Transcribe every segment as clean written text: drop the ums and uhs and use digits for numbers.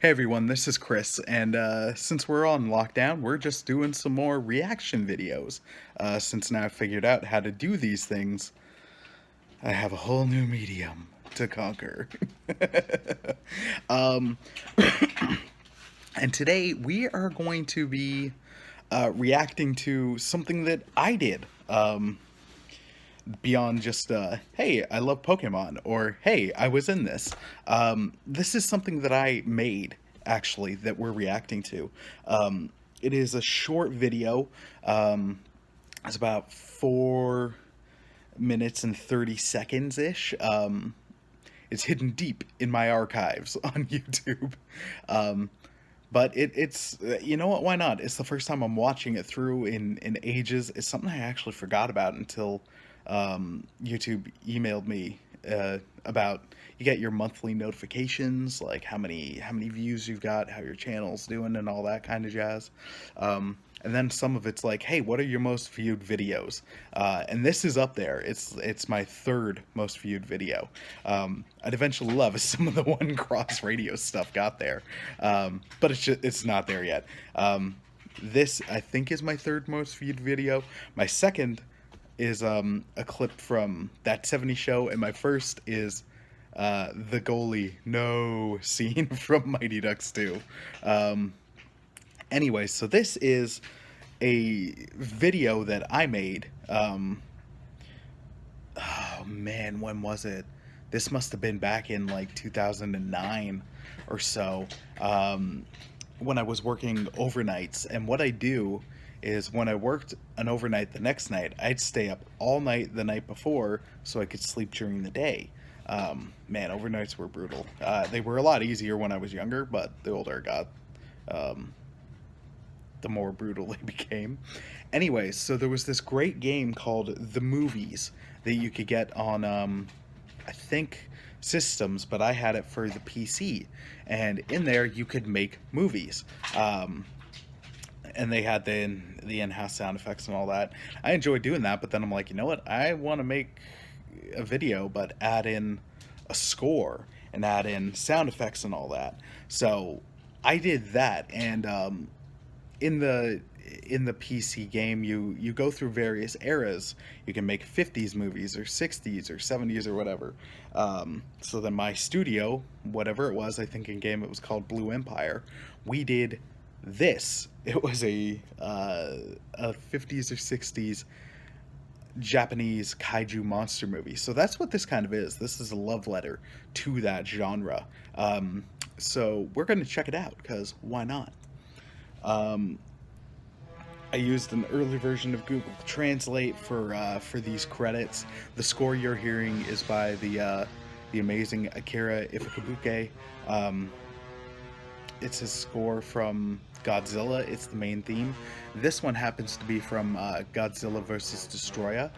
Hey everyone, this is Chris, and since we're on lockdown, we're just doing some more reaction videos. Since now I've figured out how to do these things, I have a whole new medium to conquer. um, and today we are going to be reacting to something that I did. Beyond just hey, I love Pokemon, or hey, I was in this. This is something that I made, actually, that we're reacting to. It is a short video. It's about 4 minutes and 30 seconds ish. It's hidden deep in my archives on YouTube. But it's you know what, why not? It's the first time I'm watching it through in ages. It's something I actually forgot about until YouTube emailed me about, you get your monthly notifications, like how many views you've got, how your channel's doing, and all that kind of jazz. And then some of it's like, hey, what are your most viewed videos? And this is up there. It's my third most viewed video. I'd eventually love if some of the One Cross Radio stuff got there, but it's not there yet. This, I think, is my third most viewed video. My second is a clip from That 70s Show, and my first is the goalie no scene from Mighty Ducks 2. Anyway, so this is a video that I made. Oh man, when was it? This must have been back in like 2009 or so, when I was working overnights. And what I do is, when I worked an overnight the next night, I'd stay up all night the night before so I could sleep during the day. Man, overnights were brutal. They were a lot easier when I was younger, but the older I got, the more brutal they became. Anyways, so there was this great game called The Movies that you could get on, I think, systems, but I had it for the PC. And in there, you could make movies. And they had the in-house sound effects and all that. I enjoyed doing that, but then I'm like, you know what? I want to make a video, but add in a score and add in sound effects and all that. So I did that, and in the PC game, you go through various eras. You can make 50s movies or 60s or 70s or whatever. So then my studio, whatever it was, I think in game it was called Blue Empire, we did this. It was a 50s or 60s Japanese kaiju monster movie. So that's what this kind of is. This is a love letter to that genre. So we're going to check it out, because why not? I used an early version of Google Translate for these credits. The score you're hearing is by the amazing Akira Ifukube. It's his score from Godzilla. It's the main theme. This one happens to be from Godzilla vs. Destroya.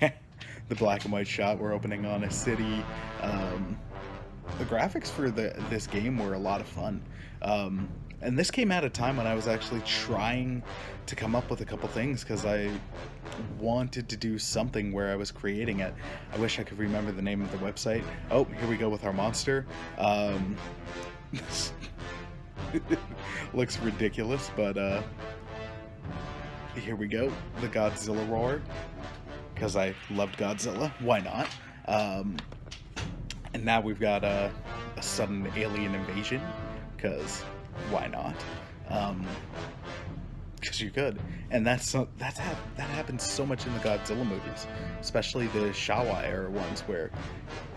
The black and white shot, we're opening on a city. The graphics for this game were a lot of fun. And this came at a time when I was actually trying to come up with a couple things, because I wanted to do something where I was creating it. I wish I could remember the name of the website. Oh, here we go with our monster. Looks ridiculous, but here we go. The Godzilla roar, because I loved Godzilla. Why not? And now we've got a sudden alien invasion, because why not? Because you could. And that happens so much in the Godzilla movies, especially the Showa era ones, where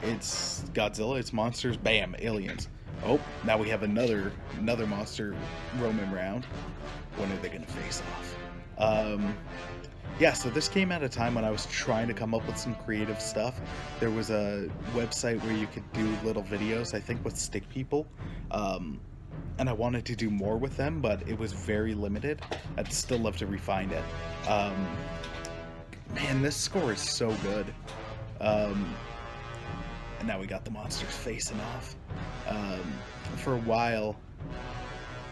it's Godzilla, it's monsters, bam, aliens. Oh, now we have another monster roaming around. When are they gonna face off? Yeah, so this came at a time when I was trying to come up with some creative stuff. There was a website where you could do little videos, I think with stick people. And I wanted to do more with them, but it was very limited. I'd still love to refine it. Man, this score is so good. And now we got the monsters facing off. For a while,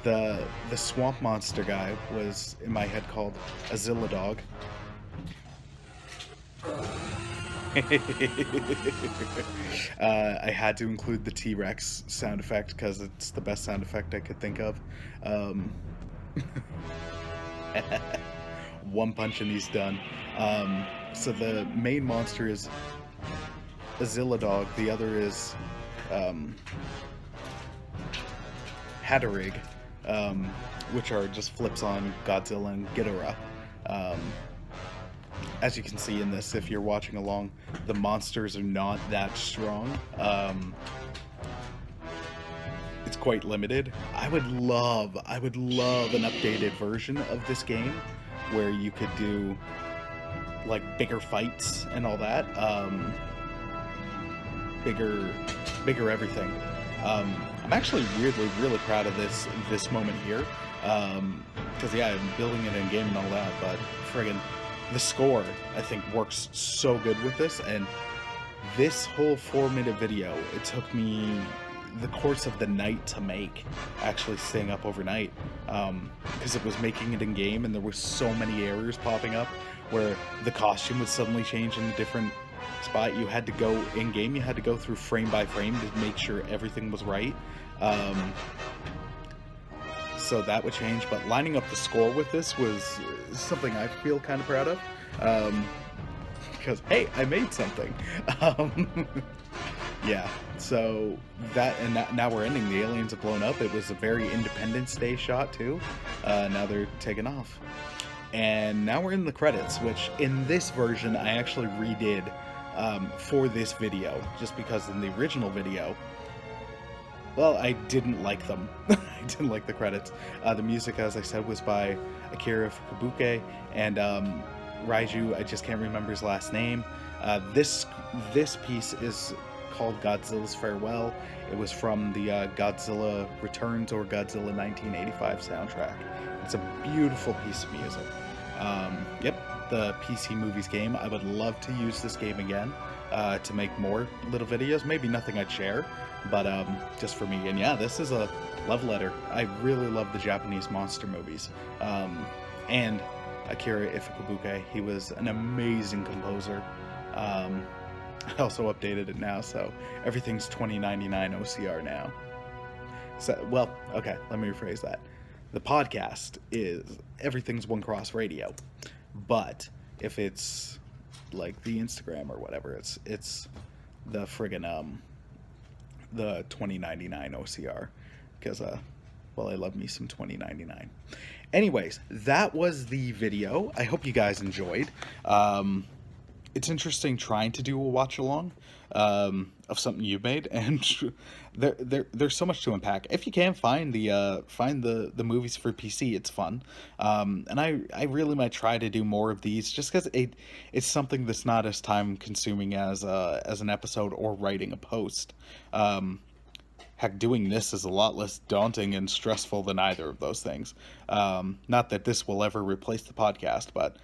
the swamp monster guy was, in my head, called Azilla Dog. I had to include the T-Rex sound effect because it's the best sound effect I could think of. One punch and he's done. So the main monster is Azilla Dog. The other is Hatterig, which are just flips on Godzilla and Ghidorah. As you can see in this, if you're watching along, the monsters are not that strong. It's quite limited. I would love an updated version of this game where you could do like bigger fights and all that. Bigger everything. I'm actually weirdly really proud of this moment here. Because yeah, I'm building it in game and all that, but friggin' the score, I think, works so good with this, and this whole 4-minute video, it took me the course of the night to make, actually staying up overnight, because it was making it in game, and there were so many errors popping up, where the costume would suddenly change in a different spot. You had to go in game, you had to go through frame by frame to make sure everything was right. So that would change, but lining up the score with this was something I feel kind of proud of, because hey, I made something. Yeah, so that, and now we're ending. The aliens have blown up. It was a very Independence Day shot too. Now they're taking off, and now we're in the credits, which in this version I actually redid for this video, just because in the original video, well, I didn't like them. I didn't like the credits. The music, as I said, was by Akira Fukabuke, and Raiju, I just can't remember his last name. This piece is called Godzilla's Farewell. It was from the Godzilla Returns or Godzilla 1985 soundtrack. It's a beautiful piece of music. Yep, the PC Movies game. I would love to use this game again to make more little videos. Maybe nothing I'd share, but just for me. And yeah, this is a love letter. I really love the Japanese monster movies. And Akira Ifukube, he was an amazing composer. I also updated it now, so everything's 2099 OCR now. So, well, okay, let me rephrase that. The podcast is everything's One Cross Radio, but if it's like the Instagram or whatever, it's the friggin' the 2099 OCR, because well, I love me some 2099. Anyways, that was the video. I hope you guys enjoyed. It's interesting trying to do a watch along of something you made, and there's so much to unpack. If you can find the movies for PC, it's fun. And I really might try to do more of these, just because it's something that's not as time consuming as an episode or writing a post. Heck, doing this is a lot less daunting and stressful than either of those things. Not that this will ever replace the podcast, but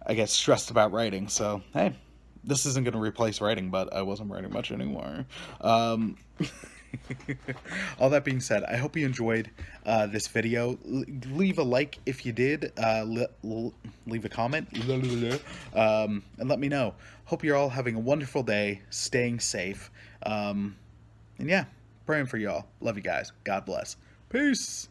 I get stressed about writing, so hey, this isn't going to replace writing, but I wasn't writing much anymore. All that being said, I hope you enjoyed this video. Leave a like if you did. Leave a comment. And let me know. Hope you're all having a wonderful day, staying safe. And yeah, praying for y'all. Love you guys. God bless. Peace.